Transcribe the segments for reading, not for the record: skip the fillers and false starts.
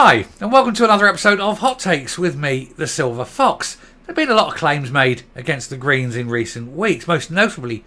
Hi, and welcome to another episode of Hot Takes with me, the Silver Fox. There have been a lot of claims made against the Greens in recent weeks, most notably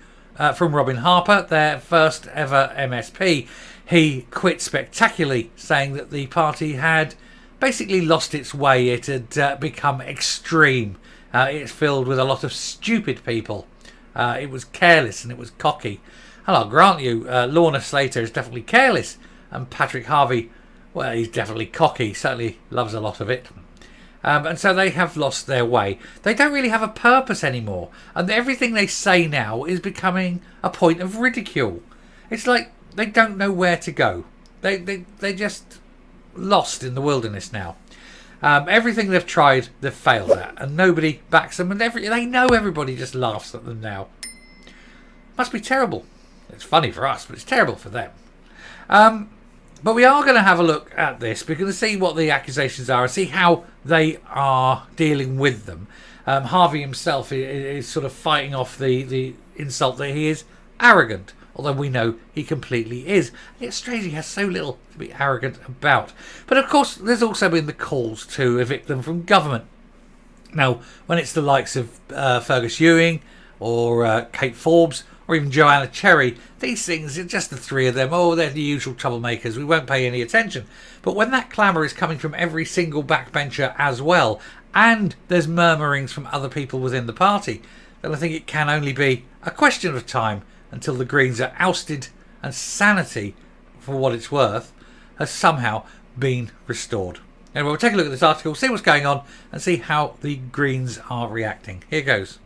from Robin Harper, their first ever MSP. He quit spectacularly, saying that the party had basically lost its way. It had become extreme. It's filled with a lot of stupid people. It was careless and it was cocky. And I'll grant you, Lorna Slater is definitely careless, and Patrick Harvie, well, he's definitely cocky, certainly loves a lot of it. And so they have lost their way. They don't really have a purpose anymore. And everything they say now is becoming a point of ridicule. It's like they don't know where to go. They're just lost in the wilderness now. Everything they've tried, they've failed at. And nobody backs them. And they know everybody just laughs at them now. Must be terrible. It's funny for us, but it's terrible for them. But we are going to have a look at this. We're going to see what the accusations are and see how they are dealing with them. Harvie himself is sort of fighting off the insult that he is arrogant, although we know he completely is. It's strange he has so little to be arrogant about. But of course, there's also been the calls to evict them from government. Now, when it's the likes of Fergus Ewing or Kate Forbes, or even Joanna Cherry, these things are just the three of them. Oh, they're the usual troublemakers. We won't pay any attention. But when that clamour is coming from every single backbencher as well, and there's murmurings from other people within the party, then I think it can only be a question of time until the Greens are ousted and sanity, for what it's worth, has somehow been restored. Anyway, we'll take a look at this article, see what's going on, and see how the Greens are reacting. Here goes.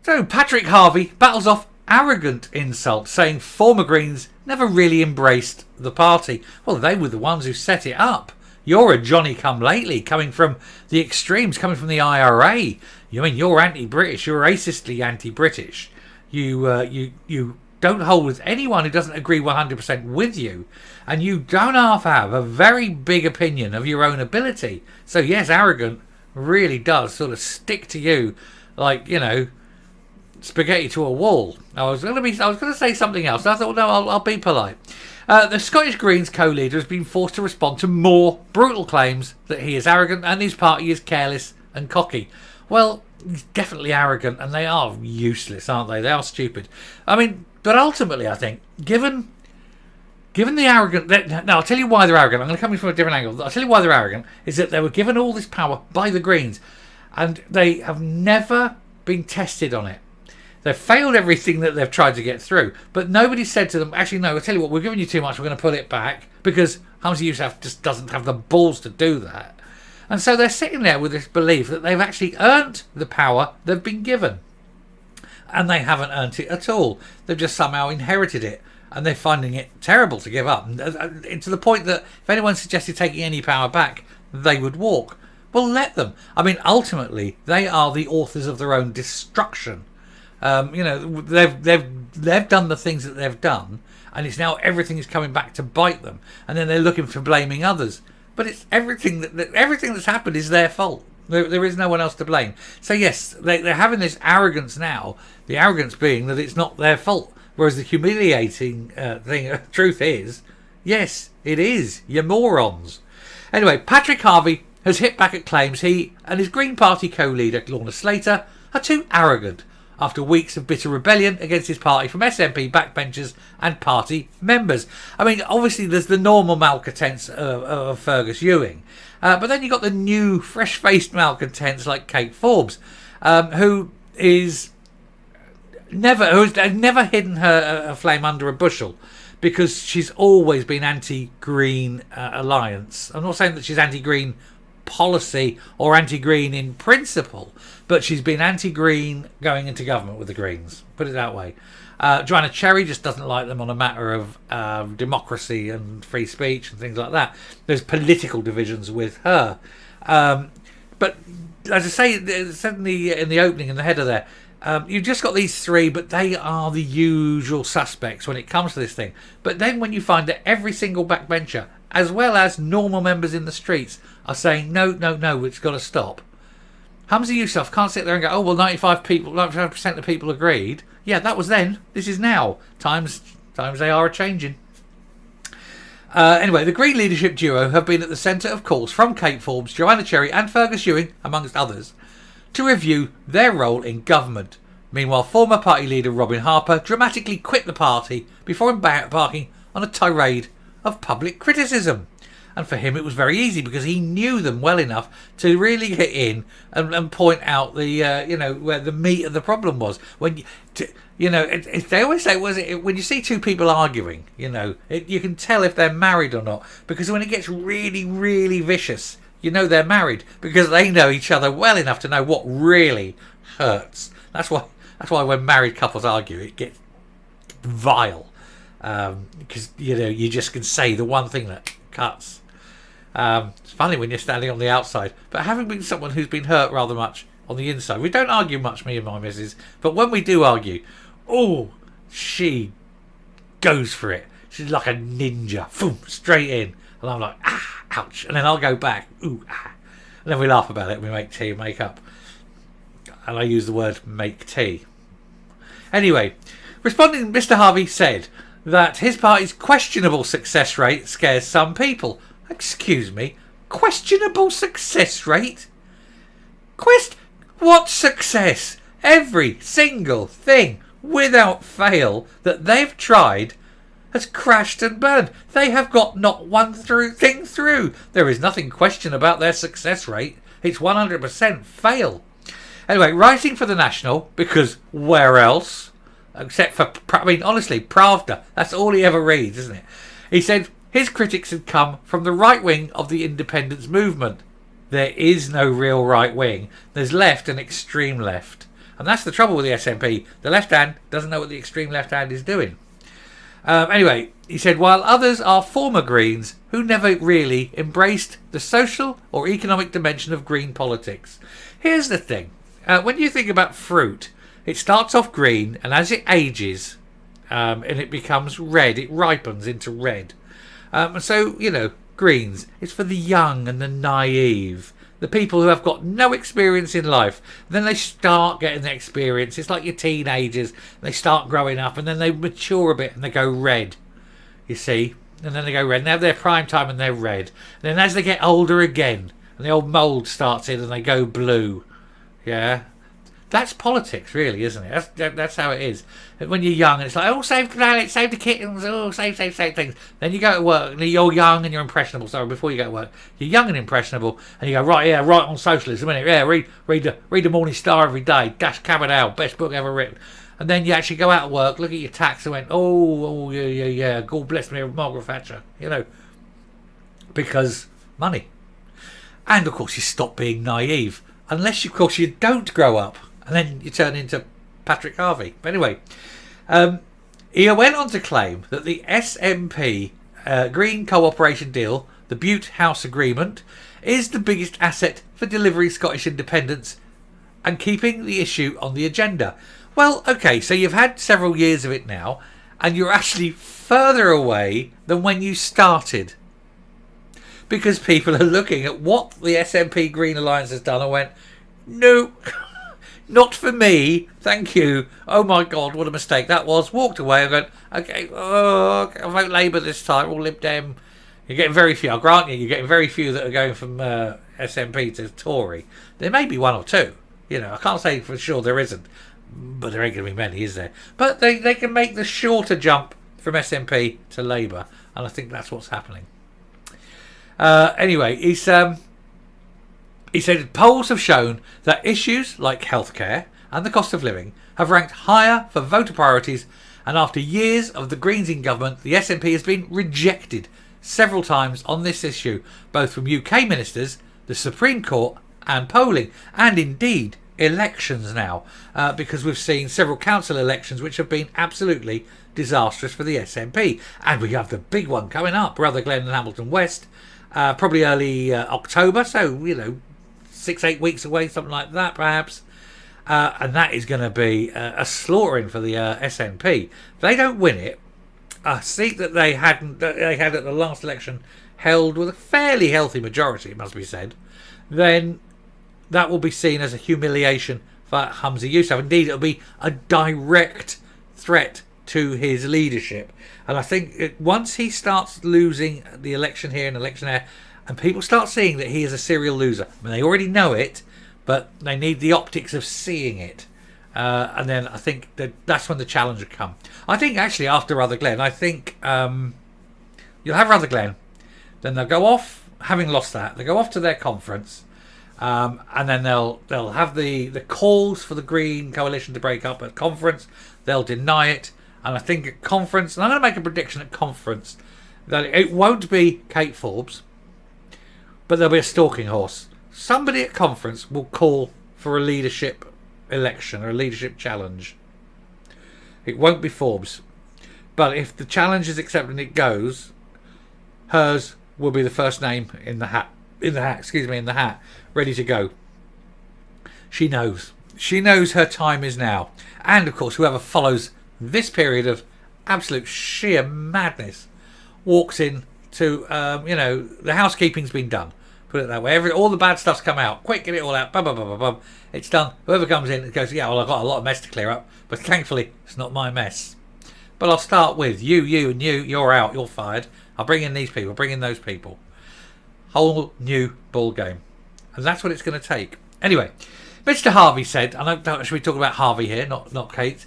So Patrick Harvie battles off arrogant insults, saying former Greens never really embraced the party. Well, they were the ones who set it up. You're a Johnny-come-lately, coming from the extremes, coming from the IRA. You mean you're anti-British, you're racistly anti-British. You don't hold with anyone who doesn't agree 100% with you, and you don't have a very big opinion of your own ability. So yes, arrogant really does sort of stick to you like, you know, spaghetti to a wall. I was going to say something else. I thought, no, I'll be polite. The Scottish Greens co-leader has been forced to respond to more brutal claims that he is arrogant and his party is careless and cocky. Well, he's definitely arrogant, and they are useless, aren't they? They are stupid. I mean, but ultimately, I think, given the arrogant... Now, I'll tell you why they're arrogant. I'm going to come in from a different angle. I'll tell you why they're arrogant, is that they were given all this power by the Greens, and they have never been tested on it. They've failed everything that they've tried to get through, but nobody said to them, actually, no, I'll tell you what, we've given you too much, we're going to put it back, because Hamza Yousaf just doesn't have the balls to do that. And so they're sitting there with this belief that they've actually earned the power they've been given. And they haven't earned it at all. They've just somehow inherited it, and they're finding it terrible to give up. And to the point that if anyone suggested taking any power back, they would walk. Well, let them. I mean, ultimately, they are the authors of their own destruction. They've done the things that they've done, and it's now everything is coming back to bite them, and then they're looking for blaming others. But it's everything that's happened is their fault. There is no one else to blame. So yes, they're having this arrogance now. The arrogance being that it's not their fault, whereas the humiliating truth is, yes, it is. You're morons. Anyway, Patrick Harvie has hit back at claims he and his Green Party co-leader Lorna Slater are too arrogant, after weeks of bitter rebellion against his party from SNP backbenchers and party members. I mean, obviously there's the normal malcontents of Fergus Ewing, but then you've got the new, fresh-faced malcontents like Kate Forbes, who has never hidden her flame under a bushel, because she's always been anti-Green alliance. I'm not saying that she's anti-Green policy or anti-Green in principle, but she's been anti-Green going into government with the Greens, put it that way. Joanna Cherry just doesn't like them on a matter of democracy and free speech and things like that. There's political divisions with her, but as I say, certainly in the opening, in the header there, you've just got these three, but they are the usual suspects when it comes to this thing. But then when you find that every single backbencher, as well as normal members in the streets, are saying, no, it's got to stop. Hamza Yousaf can't sit there and go, oh, well, 95% of people agreed. Yeah, that was then. This is now. Times they are a-changing. Anyway, the Green leadership duo have been at the centre of calls from Kate Forbes, Joanna Cherry and Fergus Ewing, amongst others, to review their role in government. Meanwhile, former party leader Robin Harper dramatically quit the party before embarking on a tirade of public criticism. And for him it was very easy because he knew them well enough to really get in and point out the where the meat of the problem was. When they always say, when you see two people arguing, you can tell if they're married or not, because when it gets really, really vicious, they're married because they know each other well enough to know what really hurts. That's why when married couples argue, it gets vile, because you just can say the one thing that cuts. It's funny when you're standing on the outside, but having been someone who's been hurt rather much on the inside, we don't argue much, me and my missus, but when we do argue, she goes for it. She's like a ninja, boom, straight in, and I'm like, ouch, and then I'll go back, and then we laugh about it, and we make tea and make up, and I use the word make tea. Anyway, responding, Mr. Harvie said that his party's questionable success rate scares some people. Excuse me, questionable success rate? What success? Every single thing, without fail, that they've tried has crashed and burned. They have got not one thing through. There is nothing question about their success rate. It's 100% fail. Anyway, writing for the National, because where else? Except for, honestly, Pravda. That's all he ever reads, isn't it? He said his critics had come from the right wing of the independence movement. There is no real right wing. There's left and extreme left. And that's the trouble with the SNP. The left hand doesn't know what the extreme left hand is doing. Anyway, he said, while others are former Greens who never really embraced the social or economic dimension of green politics. Here's the thing. When you think about fruit, it starts off green, and as it ages, and it becomes red, it ripens into red. So, greens, it's for the young and the naive, the people who have got no experience in life. Then they start getting the experience. It's like your teenagers. They start growing up, and then they mature a bit, and they go red, you see. And then they go red, and they have their prime time, and they're red. And then as they get older again, and the old mould starts in, and they go blue. Yeah. That's politics, really, isn't it? That's how it is. When you're young, and it's like, save the planet, save the kittens, save things. Then you go to work, and you're young and you're impressionable. Sorry, before you go to work, you're young and impressionable, and you go, right on socialism, innit? Yeah, read the Morning Star every day, Dash Cabot, best book ever written. And then you actually go out to work, look at your tax, and went, yeah, God bless me, Margaret Thatcher, because money. And of course, you stop being naive, unless, of course, you don't grow up. And then you turn into Patrick Harvie. But anyway, he went on to claim that the SNP Green Cooperation Deal, the Butte House Agreement, is the biggest asset for delivering Scottish independence and keeping the issue on the agenda. Well, okay, so you've had several years of it now, and you're actually further away than when you started. Because people are looking at what the SNP Green Alliance has done and went, no. Not for me, thank you. Oh my God, what a mistake that was. Walked away and went, okay, I'll vote Labour this time, or Lib Dem. You're getting very few, I'll grant you're getting very few that are going from SNP to Tory. There may be one or two. I can't say for sure there isn't, but there ain't going to be many, is there? But they can make the shorter jump from SNP to Labour, and I think that's what's happening. Anyway, he said polls have shown that issues like healthcare and the cost of living have ranked higher for voter priorities, and after years of the Greens in government, the SNP has been rejected several times on this issue, both from UK ministers, the Supreme Court and polling, and indeed elections now, because we've seen several council elections which have been absolutely disastrous for the SNP. And we have the big one coming up, Rutherglen and Hamilton West, probably early October, so 6-8 weeks away, something like that perhaps, and that is going to be a slaughtering for the SNP. If they don't win it, a seat that they had at the last election held with a fairly healthy majority, it must be said, then that will be seen as a humiliation for Humza Yousaf. Indeed, it'll be a direct threat to his leadership. And I think once he starts losing the election here and election there, and people start seeing that he is a serial loser, I mean, they already know it, but they need the optics of seeing it. And then I think that's when the challenge will come. I think actually after Rutherglen, I think you'll have Rutherglen, then they'll go off, having lost that, they'll go off to their conference, and then they'll have the calls for the Green coalition to break up at conference. They'll deny it, and I think at conference, and I'm going to make a prediction at conference, that it won't be Kate Forbes, but there'll be a stalking horse. Somebody at conference will call for a leadership election or a leadership challenge. It won't be Forbes, but if the challenge is accepted and it goes, hers will be the first name in the hat, ready to go. She knows her time is now. And of course, whoever follows this period of absolute sheer madness walks in to the housekeeping's been done, put it that way. All the bad stuff's come out, quick, get it all out, bum, bum, bum, bum, bum. It's done. Whoever comes in and goes, yeah, well, I've got a lot of mess to clear up, but thankfully it's not my mess. But I'll start with you and you're out, you're fired. I'll bring in these people, bring in those people. Whole new ball game. And that's what it's going to take. Anyway, Mr. Harvie said, should we talk about Harvie here, not Kate?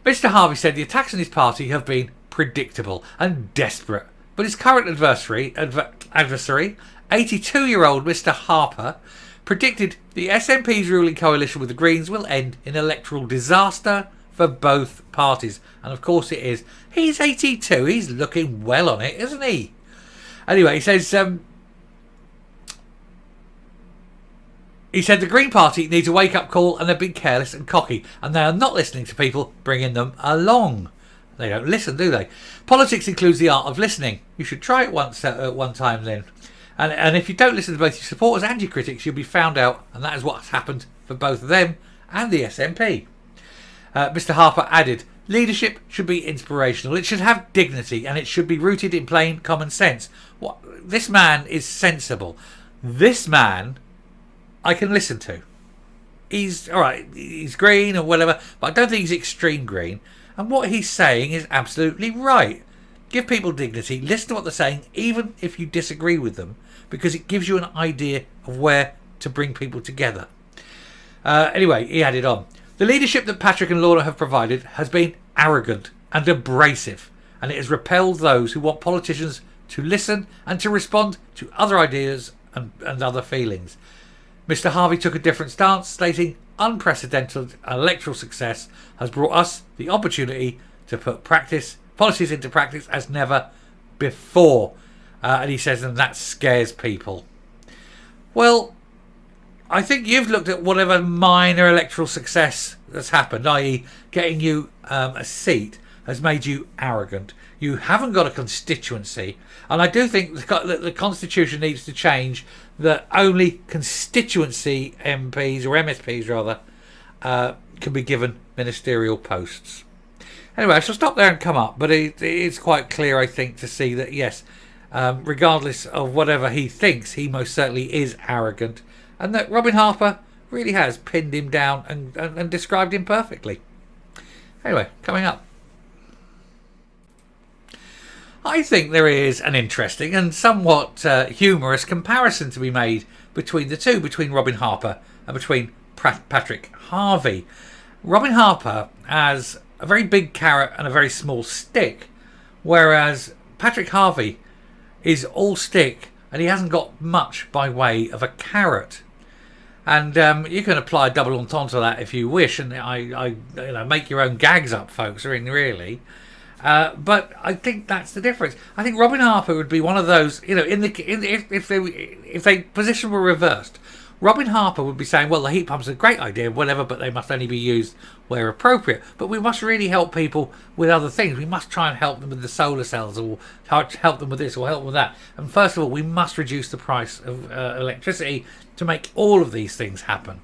Mr. Harvie said the attacks on his party have been predictable and desperate. But his current adversary, 82-year-old Mr. Harper, predicted the SNP's ruling coalition with the Greens will end in electoral disaster for both parties. And of course it is. He's 82. He's looking well on it, isn't he? Anyway, he says... He said the Green Party needs a wake-up call and they've been careless and cocky, and they are not listening to people bringing them along. They don't listen, do they? Politics includes the art of listening. You should try it once at one time then. And if you don't listen to both your supporters and your critics, you'll be found out, and that is what's happened for both of them and the SNP. Mr. Harper added, leadership should be inspirational. It should have dignity, and it should be rooted in plain common sense. This man is sensible. This man I can listen to. He's all right. He's green or whatever, but I don't think he's extreme green. And what he's saying is absolutely right. Give people dignity. Listen to what they're saying, even if you disagree with them, because it gives you an idea of where to bring people together. Anyway, he added on. The leadership that Patrick and Lorna have provided has been arrogant and abrasive, and it has repelled those who want politicians to listen and to respond to other ideas and other feelings. Mr. Harvie took a different stance, stating unprecedented electoral success has brought us the opportunity to put policies into practice as never before. And he says, and that scares people. Well, I think you've looked at whatever minor electoral success that's happened, i.e. getting you a seat, has made you arrogant. You haven't got a constituency. And I do think the Constitution needs to change, that only constituency MPs, or MSPs rather, can be given ministerial posts. Anyway, I shall stop there and come up, but it is quite clear, I think, to see that, yes, regardless of whatever he thinks, he most certainly is arrogant, and that Robin Harper really has pinned him down and described him perfectly. Anyway, coming up. I think there is an interesting and somewhat humorous comparison to be made between the two, between Robin Harper and between Patrick Harvie. Robin Harper has a very big carrot and a very small stick, whereas Patrick Harvie is all stick and he hasn't got much by way of a carrot. And you can apply a double entendre to that if you wish, and I make your own gags up, folks, really. But I think that's the difference. I think Robin Harper would be one of those, if they position were reversed, Robin Harper would be saying, well, the heat pumps are a great idea, whatever, but they must only be used where appropriate. But we must really help people with other things. We must try and help them with the solar cells, or help them with this, or help them with that. And first of all, we must reduce the price of electricity to make all of these things happen.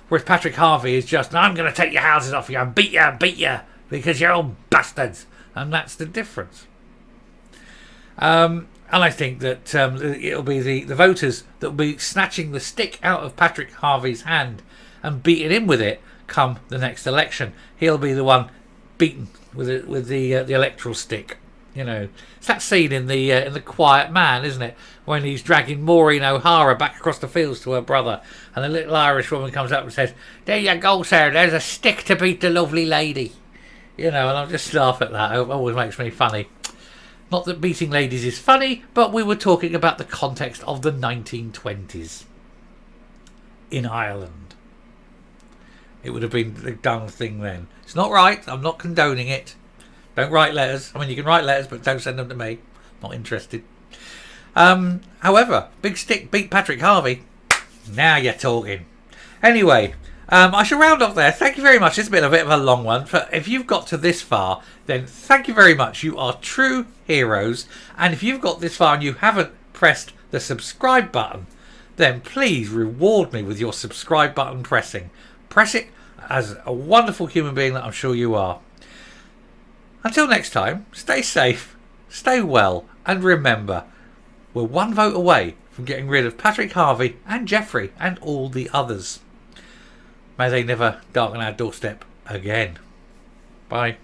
Whereas Patrick Harvie is just, I'm going to take your houses off you and beat you, because you're all bastards. And that's the difference. And I think that it'll be the voters that will be snatching the stick out of Patrick Harvie's hand and beating him with it come the next election. He'll be the one beaten with the electoral stick. You know, it's that scene in the Quiet Man, isn't it? When he's dragging Maureen O'Hara back across the fields to her brother, and the little Irish woman comes up and says, "There you go, sir. There's a stick to beat the lovely lady." You know, and I'll just laugh at that. It always makes me funny. Not that beating ladies is funny, but we were talking about the context of the 1920s in Ireland. It would have been the done thing then. It's not right. I'm not condoning it. Don't write letters. I mean, you can write letters, but don't send them to me. Not interested. However, Big Stick beat Patrick Harvie. Now you're talking. Anyway, I shall round off there. Thank you very much. It's been a bit of a long one. But if you've got to this far, then thank you very much. You are true heroes. And if you've got this far and you haven't pressed the subscribe button, then please reward me with your subscribe button pressing. Press it as a wonderful human being that I'm sure you are. Until next time, stay safe, stay well, and remember, we're one vote away from getting rid of Patrick Harvie and Jeffrey and all the others. May they never darken our doorstep again. Bye.